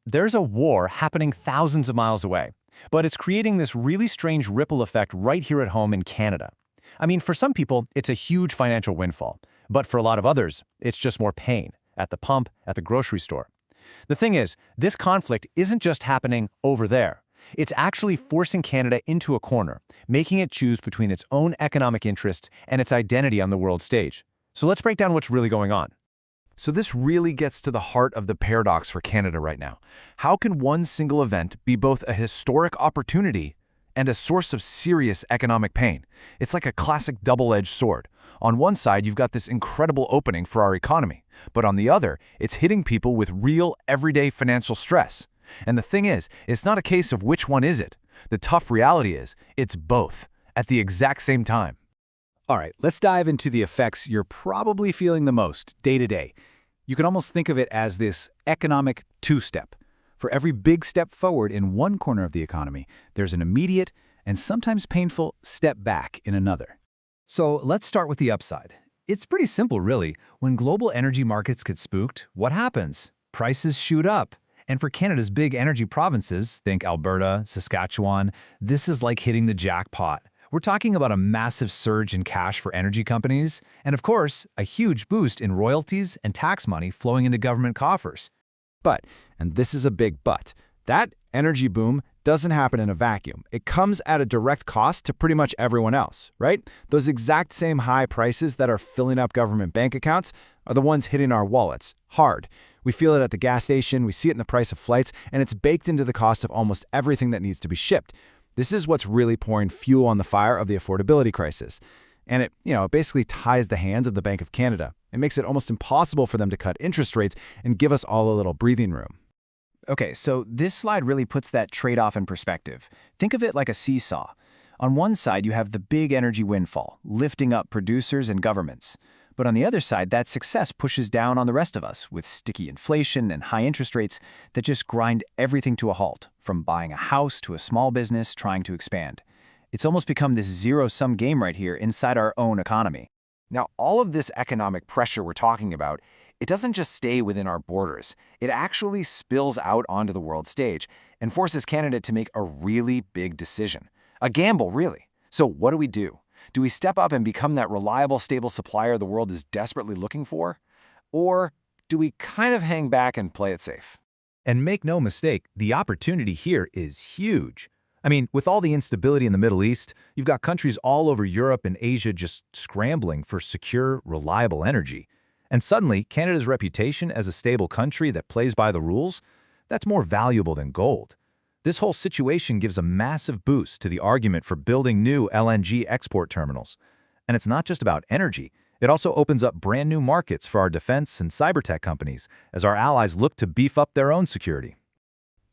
There's a war happening thousands of miles away, but it's creating this really strange ripple effect right here at home in Canada. I mean, for some people, it's a huge financial windfall, but for a lot of others, it's just more pain at the pump, at the grocery store. The thing is, this conflict isn't just happening over there. It's actually forcing Canada into a corner, making it choose between its own economic interests and its identity on the world stage. So let's break down what's really going on. So this really gets to the heart of the paradox for Canada right now. How can one single event be both a historic opportunity and a source of serious economic pain? It's like a classic double-edged sword. On one side, you've got this incredible opening for our economy, but on the other, it's hitting people with real, everyday financial stress. And the thing is, it's not a case of which one is it. The tough reality is, it's both, at the exact same time. All right, let's dive into the effects you're probably feeling the most day to day. You can almost think of it as this economic two-step. For every big step forward in one corner of the economy, there's an immediate and sometimes painful step back in another. So let's start with the upside. It's pretty simple, really. When global energy markets get spooked, what happens? Prices shoot up. And for Canada's big energy provinces, think Alberta, Saskatchewan, this is like hitting the jackpot. We're talking about a massive surge in cash for energy companies, and of course, a huge boost in royalties and tax money flowing into government coffers. But, and this is a big but, that energy boom doesn't happen in a vacuum. It comes at a direct cost to pretty much everyone else, right? Those exact same high prices that are filling up government bank accounts are the ones hitting our wallets hard. We feel it at the gas station, we see it in the price of flights, and it's baked into the cost of almost everything that needs to be shipped. This is what's really pouring fuel on the fire of the affordability crisis. And it basically ties the hands of the Bank of Canada. It makes it almost impossible for them to cut interest rates and give us all a little breathing room. Okay, so this slide really puts that trade-off in perspective. Think of it like a seesaw. On one side, you have the big energy windfall, lifting up producers and governments. But on the other side, that success pushes down on the rest of us with sticky inflation and high interest rates that just grind everything to a halt, from buying a house to a small business trying to expand. It's almost become this zero-sum game right here inside our own economy. Now, all of this economic pressure we're talking about, it doesn't just stay within our borders. It actually spills out onto the world stage and forces Canada to make a really big decision. A gamble, really. So what do? Do we step up and become that reliable, stable supplier the world is desperately looking for? Or do we kind of hang back and play it safe? And make no mistake, the opportunity here is huge. I mean, with all the instability in the Middle East, you've got countries all over Europe and Asia just scrambling for secure, reliable energy. And suddenly, Canada's reputation as a stable country that plays by the rules, that's more valuable than gold. This whole situation gives a massive boost to the argument for building new LNG export terminals. And it's not just about energy. It also opens up brand new markets for our defense and cybertech companies as our allies look to beef up their own security.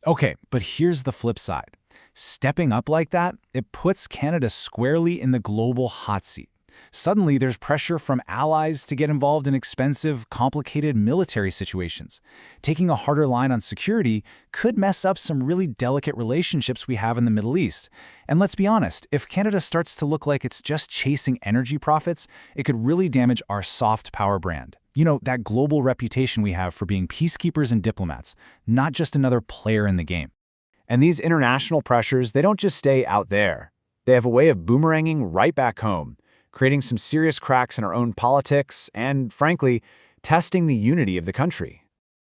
Okay, but here's the flip side. Stepping up like that, it puts Canada squarely in the global hot seat. Suddenly, there's pressure from allies to get involved in expensive, complicated military situations. Taking a harder line on security could mess up some really delicate relationships we have in the Middle East. And let's be honest, if Canada starts to look like it's just chasing energy profits, it could really damage our soft power brand. That global reputation we have for being peacekeepers and diplomats, not just another player in the game. And these international pressures, they don't just stay out there. They have a way of boomeranging right back home, creating some serious cracks in our own politics and, frankly, testing the unity of the country.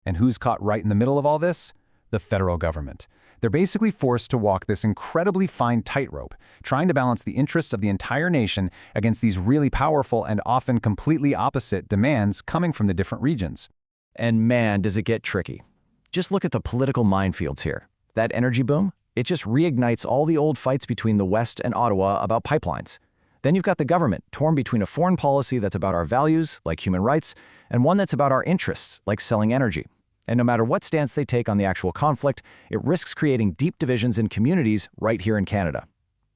And who's caught right in the middle of all this? The federal government. They're basically forced to walk this incredibly fine tightrope, trying to balance the interests of the entire nation against these really powerful and often completely opposite demands coming from the different regions. And man, does it get tricky. Just look at the political minefields here. That energy boom, it just reignites all the old fights between the West and Ottawa about pipelines. Then you've got the government, torn between a foreign policy that's about our values, like human rights, and one that's about our interests, like selling energy. And no matter what stance they take on the actual conflict, it risks creating deep divisions in communities right here in Canada.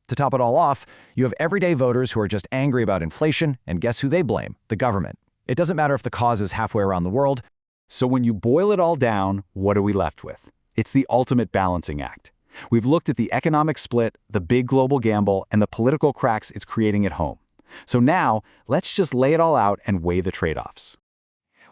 To top it all off, you have everyday voters who are just angry about inflation, and guess who they blame? The government. It doesn't matter if the cause is halfway around the world. So when you boil it all down, what are we left with? It's the ultimate balancing act. We've looked at the economic split, the big global gamble, and the political cracks it's creating at home. So now, let's just lay it all out and weigh the trade-offs.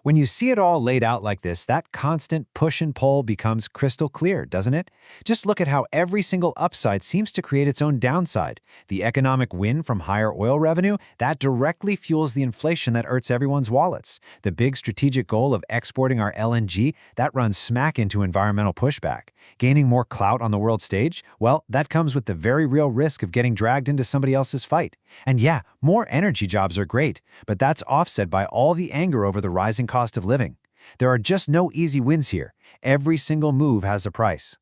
When you see it all laid out like this, that constant push and pull becomes crystal clear, doesn't it? Just look at how every single upside seems to create its own downside. The economic win from higher oil revenue, that directly fuels the inflation that hurts everyone's wallets. The big strategic goal of exporting our LNG, that runs smack into environmental pushback. Gaining more clout on the world stage, well, that comes with the very real risk of getting dragged into somebody else's fight. And yeah, more energy jobs are great, but that's offset by all the anger over the rising cost of living. There are just no easy wins here. Every single move has a price.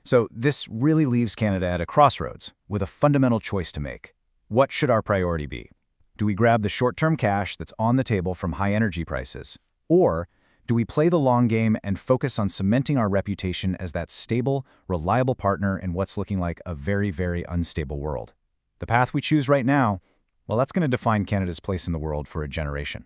So this really leaves Canada at a crossroads, with a fundamental choice to make. What should our priority be? Do we grab the short-term cash that's on the table from high energy prices? Or do we play the long game and focus on cementing our reputation as that stable, reliable partner in what's looking like a very, very unstable world? The path we choose right now, well, that's going to define Canada's place in the world for a generation.